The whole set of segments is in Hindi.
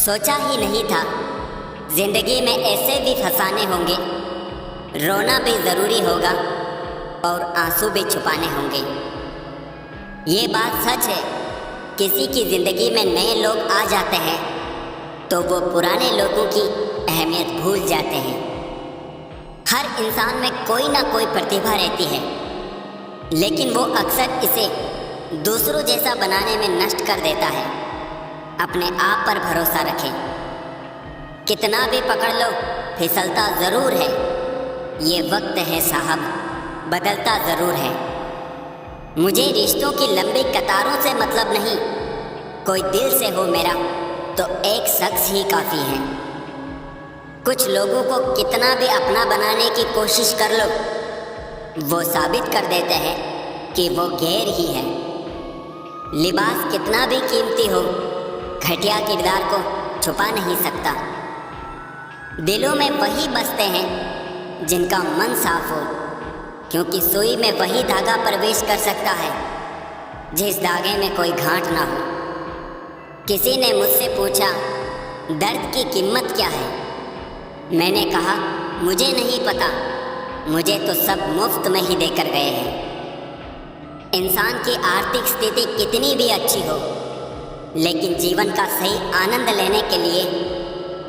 सोचा ही नहीं था जिंदगी में ऐसे भी फसाने होंगे, रोना भी ज़रूरी होगा और आंसू भी छुपाने होंगे। ये बात सच है, किसी की ज़िंदगी में नए लोग आ जाते हैं तो वो पुराने लोगों की अहमियत भूल जाते हैं। हर इंसान में कोई ना कोई प्रतिभा रहती है, लेकिन वो अक्सर इसे दूसरों जैसा बनाने में नष्ट कर देता है। अपने आप पर भरोसा रखें, कितना भी पकड़ लो फिसलता ज़रूर है। ये वक्त है साहब, बदलता ज़रूर है। मुझे रिश्तों की लंबी कतारों से मतलब नहीं, कोई दिल से हो मेरा तो एक शख्स ही काफ़ी है। कुछ लोगों को कितना भी अपना बनाने की कोशिश कर लो, वो साबित कर देते हैं कि वो गैर ही है। लिबास कितना भी कीमती हो, घटिया किरदार को छुपा नहीं सकता। दिलों में वही बसते हैं जिनका मन साफ हो, क्योंकि सुई में वही धागा प्रवेश कर सकता है जिस धागे में कोई गांठ ना हो। किसी ने मुझसे पूछा दर्द की कीमत क्या है। मैंने कहा मुझे नहीं पता, मुझे तो सब मुफ्त में ही देकर गए हैं। इंसान की आर्थिक स्थिति कितनी भी अच्छी हो, लेकिन जीवन का सही आनंद लेने के लिए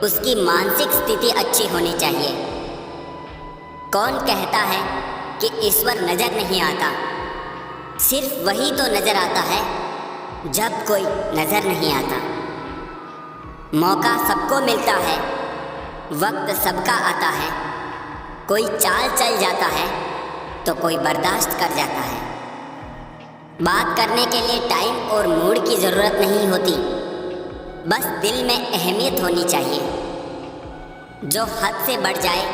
उसकी मानसिक स्थिति अच्छी होनी चाहिए। कौन कहता है कि ईश्वर नज़र नहीं आता? सिर्फ वही तो नज़र आता है जब कोई नज़र नहीं आता। मौका सबको मिलता है, वक्त सबका आता है। कोई चाल चल जाता है तो कोई बर्दाश्त कर जाता है। बात करने के लिए टाइम और मूड की ज़रूरत नहीं होती, बस दिल में अहमियत होनी चाहिए। जो हद से बढ़ जाए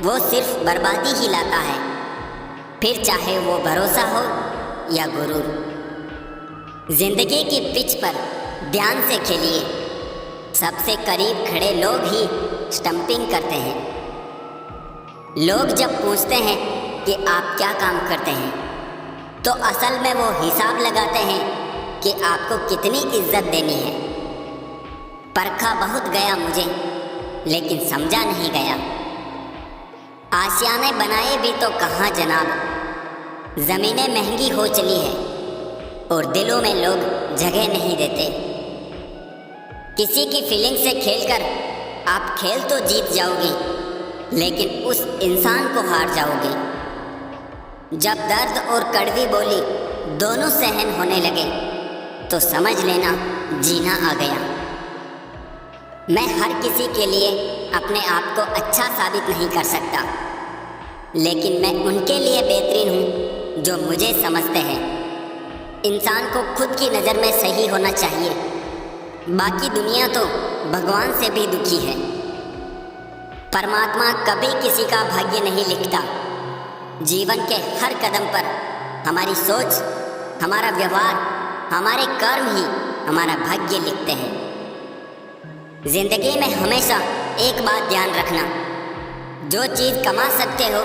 वो सिर्फ बर्बादी ही लाता है, फिर चाहे वो भरोसा हो या गुरूर। जिंदगी की पिच पर ध्यान से खेलिए, सबसे करीब खड़े लोग ही स्टंपिंग करते हैं। लोग जब पूछते हैं कि आप क्या काम करते हैं, तो असल में वो हिसाब लगाते हैं कि आपको कितनी इज्जत देनी है। परखा बहुत गया मुझे, लेकिन समझा नहीं गया। आशियाने बनाए भी तो कहाँ जनाब, ज़मीनें महंगी हो चली है और दिलों में लोग जगह नहीं देते। किसी की फीलिंग से खेलकर आप खेल तो जीत जाओगे, लेकिन उस इंसान को हार जाओगे। जब दर्द और कड़वी बोली दोनों सहन होने लगे तो समझ लेना जीना आ गया। मैं हर किसी के लिए अपने आप को अच्छा साबित नहीं कर सकता, लेकिन मैं उनके लिए बेहतरीन हूँ जो मुझे समझते हैं। इंसान को खुद की नज़र में सही होना चाहिए, बाकी दुनिया तो भगवान से भी दुखी है। परमात्मा कभी किसी का भाग्य नहीं लिखता। जीवन के हर कदम पर हमारी सोच, हमारा व्यवहार, हमारे कर्म ही हमारा भाग्य लिखते हैं। जिंदगी में हमेशा एक बात ध्यान रखना, जो चीज़ कमा सकते हो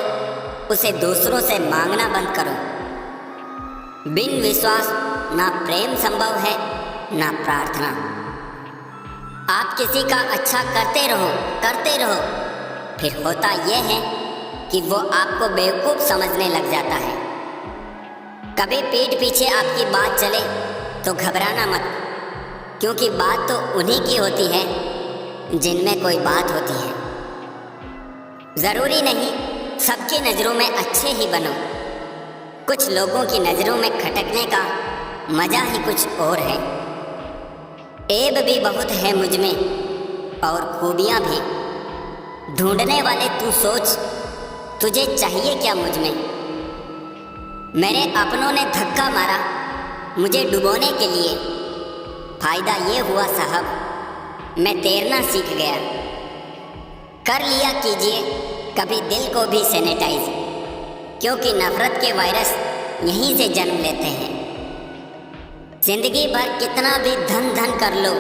उसे दूसरों से मांगना बंद करो। बिन विश्वास ना प्रेम संभव है ना प्रार्थना। आप किसी का अच्छा करते रहो, फिर होता यह है कि वो आपको बेवकूफ़ समझने लग जाता है। कभी पीठ पीछे आपकी बात चले तो घबराना मत, क्योंकि बात तो उन्हीं की होती है जिनमें कोई बात होती है। ज़रूरी नहीं सबकी नज़रों में अच्छे ही बनो, कुछ लोगों की नज़रों में खटकने का मज़ा ही कुछ और है। ऐब भी बहुत है मुझ में और खूबियाँ भी, ढूंढने वाले तू सोच तुझे चाहिए क्या मुझ में। मेरे अपनों ने धक्का मारा मुझे डुबोने के लिए, फ़ायदा ये हुआ साहब मैं तैरना सीख गया। कर लिया कीजिए कभी दिल को भी सैनिटाइज, क्योंकि नफ़रत के वायरस यहीं से जन्म लेते हैं। जिंदगी भर कितना भी धन कर लो,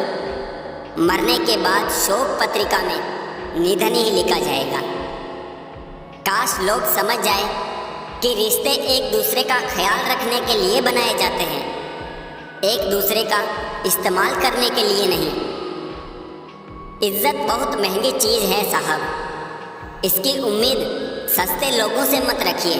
मरने के बाद शोक पत्रिका में निधन ही लिखा जाएगा। काश लोग समझ जाए कि रिश्ते एक दूसरे का ख्याल रखने के लिए बनाए जाते हैं, एक दूसरे का इस्तेमाल करने के लिए नहीं। इज्जत बहुत महंगी चीज है साहब। इसकी उम्मीद सस्ते लोगों से मत रखिए।